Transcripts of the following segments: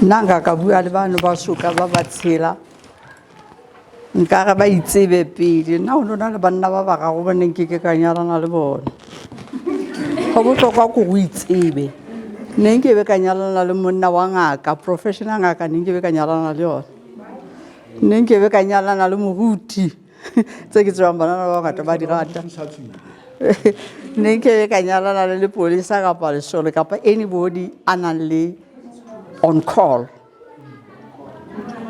Nanga ka bua le bana ba suka ba tshela nka ba itsebe pele nna o nona le banna ba ba ga go boneng ke ka nyalana le bona go botlhokwa go go itsebe ne ke be ka nyalana le monna wa ngaka professional ngaka ne ke be ka nyalana le yona ne ke be ka nyalana le moruti tse ke tswang bana ba ngata ba di rata ne ke be ka nyalana le polisa kapa le sole kapa anybody ana le on call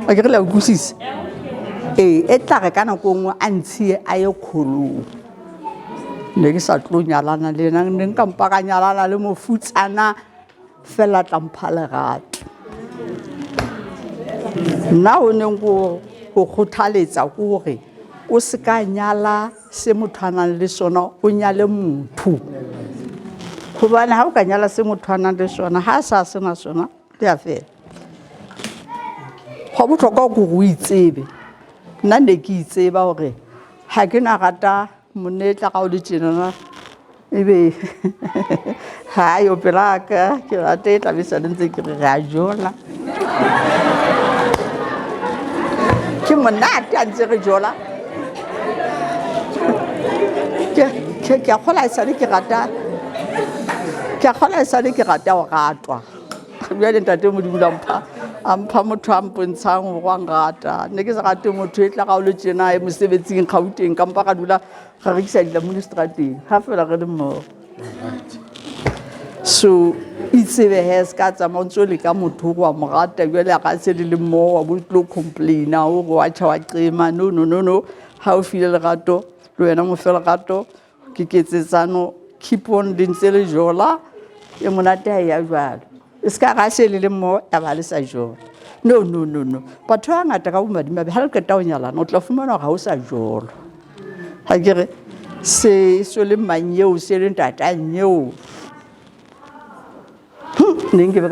a ke re la utlwisisa e tla re kana go ngwe a ntshie a ye kholong ne ke sa tlo nyalana le nna ne nka mpa ka nyalana le mofutsana fela tlampha lerato nna o ne go kgothaletsa gore o se ka nyala se motho a nang le sona o nyale motho gobane ha o ka nyala se motho a nang le sona ha sa sena sona le a fela go botlhokwa go go itsebe nna ne ke itseba gore ha ke na rata monetla ga o le tjenana ebe ha yo pelaka ke rata e tla be sa ntse ke re a jola ke monate a ntse re jola ke a kgola esale ke rata o ratwa bjale ntate modimo ampha motho a mpontshang go a ngata ne ke se rate motho e tla ga o le tjena e mosebetsing Gauteng ka mpa ka dula ga rekisa dilamune strateng ga fela re le mmogo so itsebe he se ka tsamaya ntse o le ka motho go a mo rata bjale a ga se le mmogo wa bo tlo complaina o go wa tšha wa qema no ha o file lerato le wena mo fe lerato ke ketsetsano keep on le ntse le jola e monate ha ya jwalo e se ka ga se le mmogo ya ba le sa jola no batho ba ngata ka bomadimabe ha le keta o nyalana o tla fumana ga o sa jola ha ke re se le manyeo se le ntatanyeo ne ke be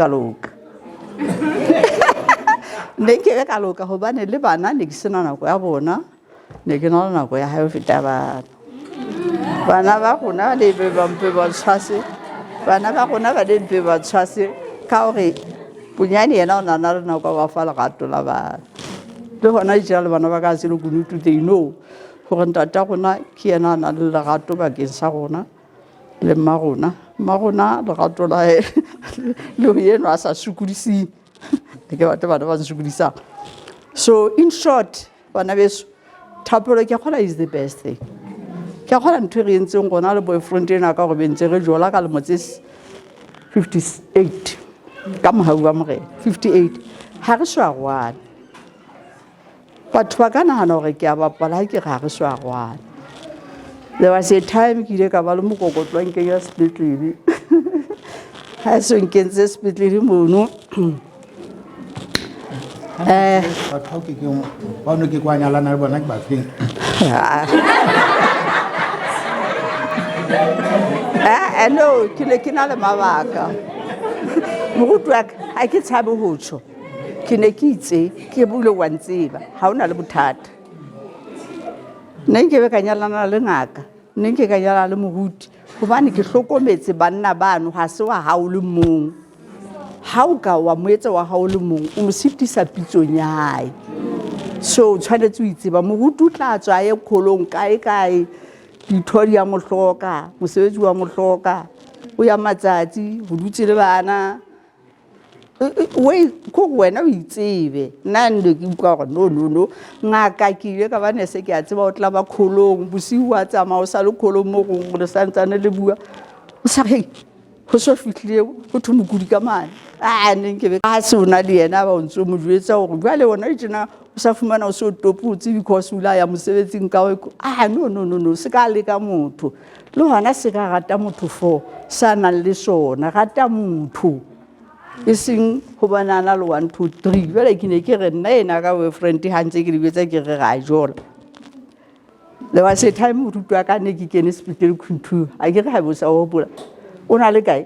ka loka gobane le bana ne ke sena nako ya bona ne ke na le nako ya hae ho feta bana ba gona le be ba mpe ba tshwase bana ba gona ba le mpe ba tshwase ka gore punyane yena o nana le nako ba fa lerato la bana le gona le bana ba ka se le kunutu they know gore ntata gona ke yena a na le lerato bakeng sa gona le mma gona lerato la le go eno a sa sokodising ke batho bana ba sokodisang so in short bana beso thapelo ke kgola is the best thing ke kgola ntho re entseng gona le boyfriend ena ka go bentse re jola ka le motse 58 ka mohau wa morena 58 ha re swa gwana batho ba ka nagana gore ke a bapala ha ke ga re swa gwana there was a time ke ile ka ba le mokokotlwang ke ya sepetlele ha so nkentse sepetlele mono batho ke ba no ke kwa nyalana le bona ke ba feng no ke le ke na le mabaka morutu wa ka ha ke tshabe ho tsho ke ne ke itse ke bule wa ntseba ha ona le bothata ne ke be ka nyalana le ngaka ne ke ka nyalana le moruti gobane ke hlokometse banna bano ha se wa hao le mong ha o ka wa moetsa wa hao le mong o mo sitisa pitsong ya hae so tshwanetse o itseba moruti o tla tswa ye kholong kae dithodi ya mohloka mosebetsi wa mohloka o ya matsatsi go dutse le bana ko wena o itsebe nna ndo ke utlwa gore no ngaka ke ile ka ba nese ke a tseba o tla ba kholong bosiu wa tsamaya o sa le kholong mo go le santsane le bua o sa hey go so fitlile go thwe mokudi ka mane ne ke be ka se una le yena ba o ntse mo jwetsa gore jwale wona e tsena o sa fumana o so toputse because ula ya mosebetsing ka no se ka le ka motho le hona se ka rata motho for sa nang le sona rata motho e seng go banana le 1 2 3 bele ke ne ke re nna ena ka boyfriend ha ntse ke lebetsa ke re ga jola le wa se time o rutwa ka ne ke kene sepetlele khuntu a ke re ha bo sa o bula o na le kae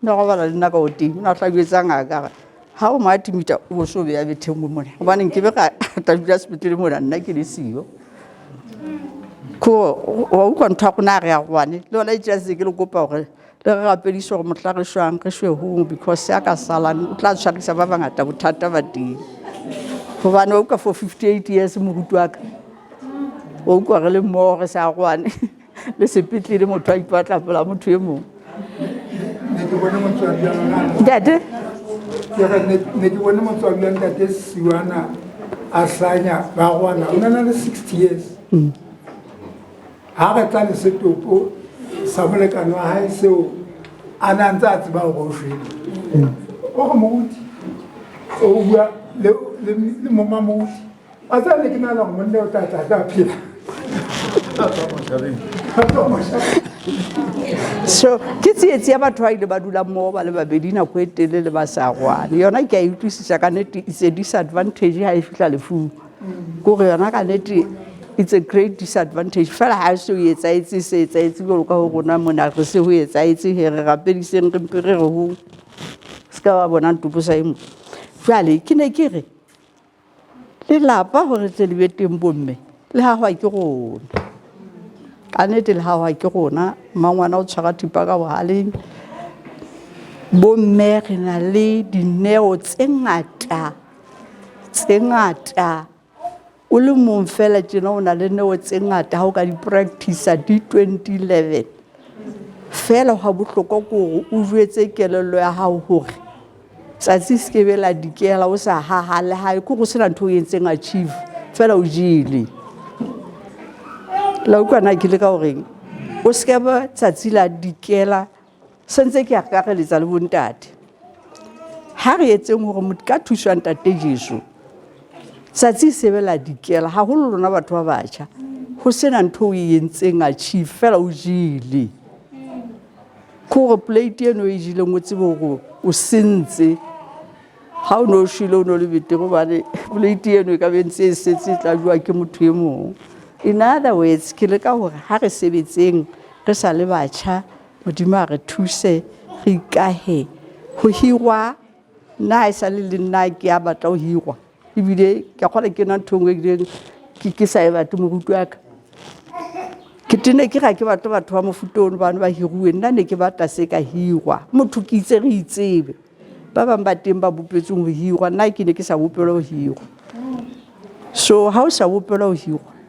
no go bala nna ka o ting o na tla jwetsa ngaka ha o matimita o so be ya bethengo mona gobane ke be ka ta dula sepetlele mona nna ke le siyo ko wa utlwa ntho a gona re ya gwane le wona e tša se ke le kopa gore le re rapediso gore motlagešwang re šwe hong because ya ka salang o tla tshwarisa ba bangata bothata ba teng gobane o ka for 58 years moruti wa ka o kwa re le mmogo re sa gwane le sepetlele motho a ipatla pela motho e mongwe ntate ne ke bone motswadi wa ntate Siwana a hlanya ba gwana o na le 60 years ha re tla le setopo sa molekano wa hae seo a na ntse a tseba go shwele o go moruti o bua le mama moruti a tsa le ke na la go monna o tata ta phela so ke tsietsi ya batho ba ile ba dula mmogo ba le babedi nako e telele ba sa gwane yona ke a e utlwisisa ka nnete it's a disadvantage ha e fihla lefung kore yona ka nnete it's a great disadvantage fela ha se o etsaetse se etsaetse go ka go rona mona re se ho etsaetse he re rapediseng re mpere re ho ska ba bona ntupo sa imo jale ke ne ke re le lapa gore tle le beteng bomme le ha hwa ke rona ka nnete le ha hwa ke rona mangwana o tshwara thipa ka bohaleng bomme re na le dineo tse ngata o le mong fela tjena o na le neo tse ngata ha o ka di practice di 2011 fela ha bohlokwa gore o jwetse kelello ya hao hore tsatsi se be la dikela o sa hahale ha e go sena ntho e ntseng achieve fela o jile la ukwana ke le ka hore o se ba tsatsi la dikela sentse ke a kageletsa le bontate ha re etseng hore motho ka thuswa ntate Jesu tsatsi se be la dikela ha ho lona batho ba batjha ho sena ntho e entseng achieve fela o jile ko plate eno e jile mo tsebo go o sentse ha o no shile o no le bete go bane plate eno e ka bentse e setse tla jwa ke motho e mong in other words ke le ka hore ha re sebetseng re sa le batjha modimo a re thuse re ikahe ho hirwa na e sa le nna ke a batla ho hirwa ebile ke kgole ke na thongwe ke sa e batho moruti wa ka ke tene ke ga ke batho ba mofutono bana ba hiruwe nna ne ke batla se ka hirwa motho ke itse re itsebe ba bang ba teng ba bopetseng ho hirwa nna ke ne ke sa bopela ho hirwa so ha o sa bopela ho hirwa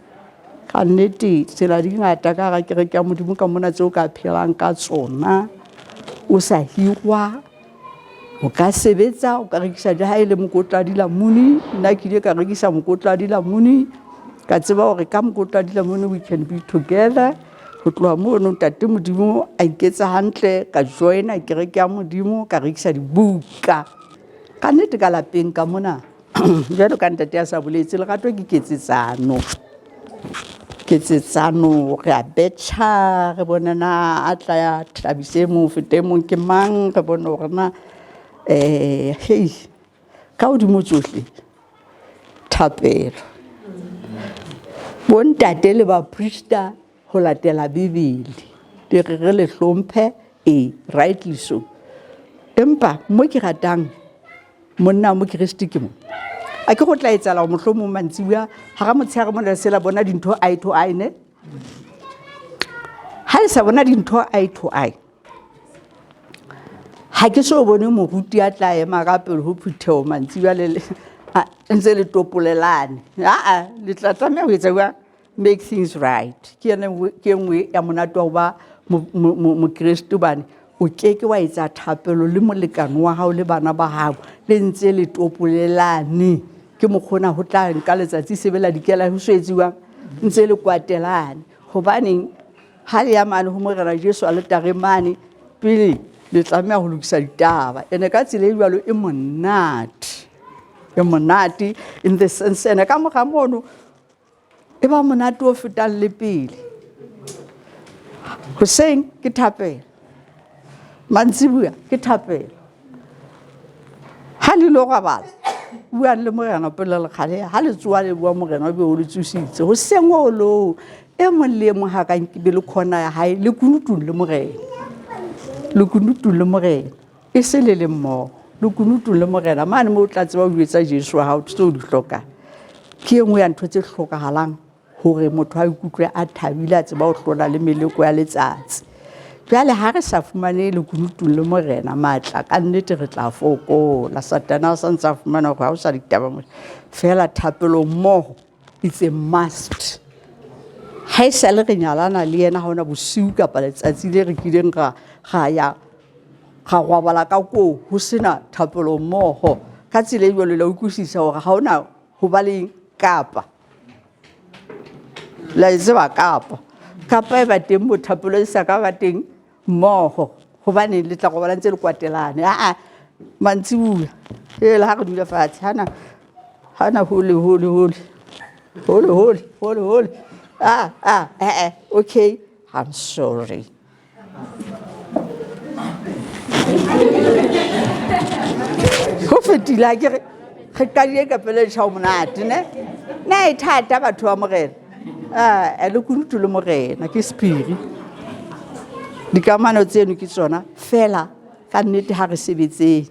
ka nnete tsela di ngata ka ga ke re ka modimo ka mona tse o ka phelang ka tsona o sa hirwa o ka sebetsa o ka rekisa di ha ile mokotla di la muni nna ke ile ka rekisa mokotla di la muni ka tseba hore ka mokotla di la muni we can be together go tloa mo no tate modimo a iketsa hantle ka joina ke re ka modimo ka rekisa dibuka ka nnete ka lapeng ka mona jalo ka ntate ya sa boletse le gato ke ketsetsano re a betcha re bonana a tla ya tlabise mo fete mo ke mang re bona hore na hey ka o di mo tsohle thapelo bontate le ba priester ho latela bibele di re le hlomphe rightly so empa mo ke ratang monna mo Kristi ke mo a ke go tla etsala mohlomo mantsiwa ha ga motshega mo le sela bona dintho eye to eye ne ha sa bona dintho eye to eye ha ke so bone moruti a tla ema ka pele ho phuteo mantsiwa le ntse le topolelane le tla tsamaya ho etsa wa make things right ke nngwe ya monato wa mo Kristo bane o keke wa etsa thapelo le molekano wa hao le bana ba hao le ntse le topolelane ke mokgona ho tla nka letsatsi sebela dikela ho swetsuwa ntse le kwatelane hobane ha le ya mane ho morena Jesu a le taremane pele le tsamaya ho lokisa ditaba ene ka tsile e jwalo e monate in the sense ene ka moga mono e ba monate o fetang le pele ho seng ke thapela mantsibuya ke thapela ha le lo gabala bua le morena pele le khale ha le tswa le bua morena be o le tsusitse ho seng o lo e molemo ha ka nkibe le khona ya hae le kunutung le morena e se le mmo le kunutung le morena mane mo tla tseba o etsa Jesu ha o tso di hloka ke engwe ya ntho tse hlokahalang hore motho a ikutlwe a thabile a tseba o hlola le meleko ya letsatsi Jwale ha re sa fumane lekunutu le morena matla ka nnete re tla fokola. Satana sa ntse a fumana hore ha o sa ditaba mo fela thapelo mmoho it's a must. Ha e sa le re nyalana le yena ha ona bosiu kapa letsatsi le re kileng ga ya ga robala ka ko ho sena thapelo mmoho ka tsela e jwalo la utlwisisa hore ha ona ho ba le kapa la tseba kapa e ba teng mo thapelo e sa ka ba teng mmoho hobane le tla go bala ntse le kwatelane mantsibuya la ha re dula fatshe hana hole okay, I'm sorry. Go fetila ke re qadile ka pele tshao monate ne e thata batho ba morena le kunutu le morena ke spiri dikamano tseno ke tsona fela ka nnete ha re sebetse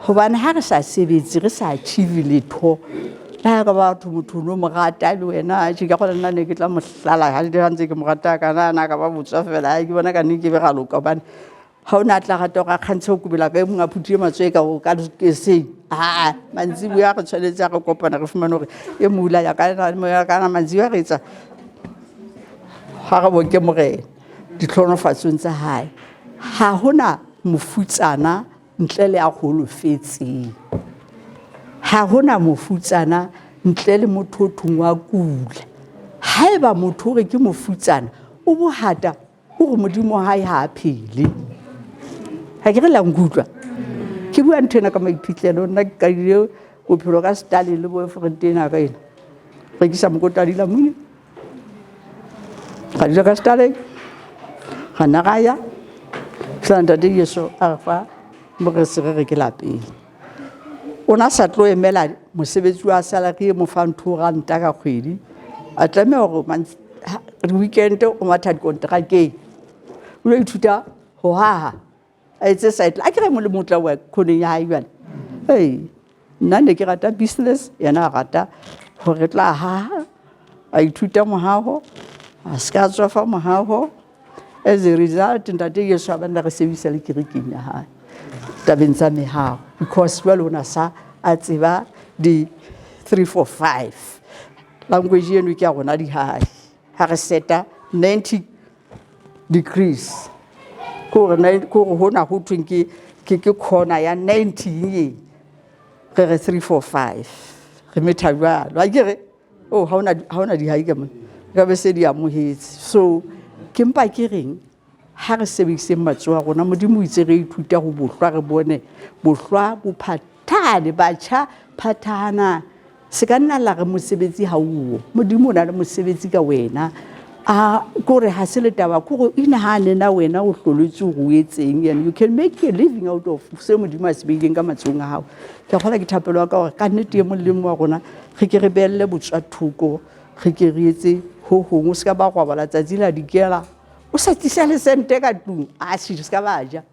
hobane ha re sa sebetse re sa achieve letho la ga batho motho no mo rata le wena ke ga gona ne ke tla mohlala ha di hantse ke mo rata kana na ka ba botswa fela ke bona ka nne ke be ga loka hobane ha ona tla rata ga khantse go kubela ka mo ngaphutile matswe ka go ka ke se mantsibu ya go tshwanetse go kopana re fumana hore e mula ya kana mantsibu ya re etsa ha ga bo ke morena ditlhonofatsong tsa hae ha hona mofutsana ntle le a golofetseng ha hona mofutsana ntle le motho thungwa kula ha eba motho re ke mofutsana o bohata o go modimo hae ha phele ha ke re la ngutwa ke bua nthena ka maiphitlelo nna ka ile bophelo ka stale le boyfriend ena ka ena re ke sa mokotadi la muni ga dira ka stale gana ga ya tlanda di yeso afa mo re se re ke lapeng ona sa tlo emela mosebetsi wa salary mo fa ntho ranta ka kgwedi a tlame hore weekend o matha di contract o le ithuta ho ha a itse site a kere mo le motla wa khoneng ya hae nna ne ke rata business yana rata hore tla a ithuta mohaho a ska tswa fa mohaho as a result ntate yeso abanda re sebisa le kirikeng ya hae tabeng tsa mehaho because well ona sa a tseba di 345 language eno ke ya gona di hae ha re seta 90 degrees ko hona ho thweng ke corner ya 90 ye re 345 re metha jwalo a kere ha ona di hae ka mo ka be se di amohetse so ke mpa ke reng ha re sebedise matsoa rona modimo itse re ithuta go bohlwa re bone bohlwa bo phathane batjha phathana se ka nna la re mosebetsi ha uo modimo na le mosebetsi ka wena kore ha se le taba go inahane na wena o hloletse go etseng and you can make a living out of se modimo a se beileng ka matsong a hao ke gola ke thapelo ka gore ka nnete mo le mo rona re ke re belle botswa thuko re ke re etse ho se ka ba go bala tsatsi la dikela o sa tsisa le sente ka tlung a se ka ba ja